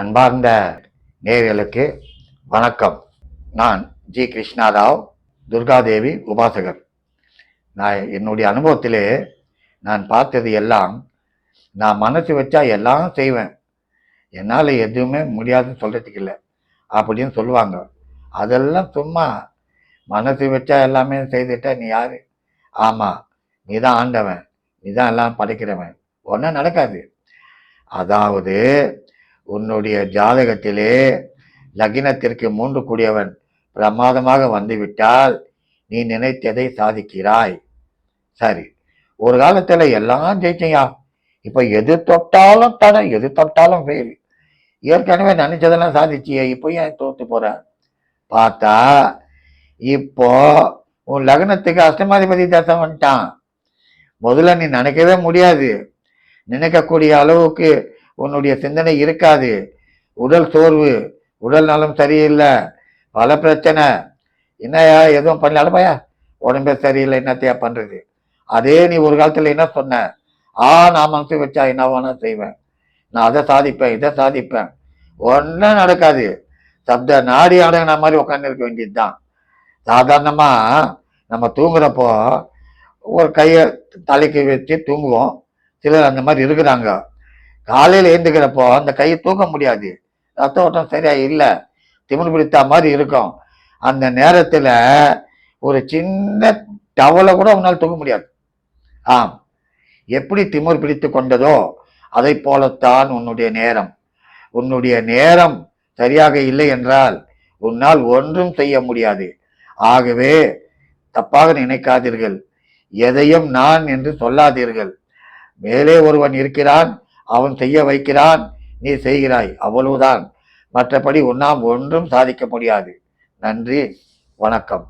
அன்பார்ந்த நேயர்களுக்கு வணக்கம். நான் ஜி கிருஷ்ணாராவ், துர்காதேவி உபாசகர். நான் என்னுடைய அனுபவத்திலே நான் பார்த்தது எல்லாம், நான் மனசு வச்சா எல்லாம் செய்வேன், என்னால் எதுவுமே முடியாதுன்னு சொல்கிறதுக்கு இல்லை அப்படின்னு சொல்லுவாங்க. அதெல்லாம் சும்மா. மனசு வச்சா எல்லாமே செய்துட்டா நீ யார்? ஆமாம், நீ தான் ஆண்டவன், நீ தான் எல்லாம் படைக்கிறவன். ஒன்றும் நடக்காது. அதாவது உன்னுடைய ஜாதகத்திலே லக்னத்திற்கு 3 கூடியவன் பிரமாதமாக வந்துவிட்டால் நீ நினைத்ததை சாதிக்கிறாய். சரி, ஒரு காலத்துல எல்லாம் ஜெயிச்சையா, இப்ப எது தொட்டாலும் தடை, எது தொட்டாலும் ஃபெயில். ஏற்கனவே நினைச்சதெல்லாம் சாதிச்சிய, இப்போ ஏன் தோத்து போற? பார்த்தா இப்போ உன் லக்னத்துக்கு அஷ்டமாதிபதி தசை வந்துட்டான். முதல்ல நீ நினைக்கவே முடியாது, நினைக்கக்கூடிய அளவுக்கு உன்னுடைய சிந்தனை இருக்காது. உடல் சோர்வு, உடல் நலம் சரியில்லை, பல பிரச்சனை. என்னையா எதுவும் பண்ணலாப்பையா, உடம்பே சரியில்லை, என்னத்தையா பண்றது? அதே நீ ஒரு காலத்துல என்ன சொன்ன? நான் மனசு வச்சா என்ன வேணா செய்வேன், நான் அதை சாதிப்பேன், இதை சாதிப்பேன். ஒன்றும் நடக்காது. சப்த நாடி அடங்கின மாதிரி உட்காந்து இருக்க வேண்டியதுதான். சாதாரணமா நம்ம தூங்குறப்போ ஒரு கையை தலைக்கு வச்சு தூங்குவோம். சிலர் அந்த மாதிரி இருக்கிறாங்க. காலையில் எழுந்துக்கிறப்போ அந்த கையை தூக்க முடியாது, ரத்த ஓட்டம் சரியா இல்லை, திமிர் பிடித்த மாதிரி இருக்கும். அந்த நேரத்தில் ஒரு சின்ன டவலை கூட உன்னால் தூக்க முடியாது. ஆம், எப்படி திமிர் பிடித்து கொண்டதோ அதை போலத்தான் உன்னுடைய நேரம். உன்னுடைய நேரம் சரியாக இல்லை என்றால் உன்னால் ஒன்றும் செய்ய முடியாது. ஆகவே தப்பாக நினைக்காதீர்கள், எதையும் நான் என்று சொல்லாதீர்கள். மேலே ஒருவன் இருக்கிறான், அவன் செய்ய வைக்கிறான், நீ செய்கிறாய், அவ்வளவுதான். மற்றபடி உன்னால் ஒன்றும் சாதிக்க முடியாது. நன்றி, வணக்கம்.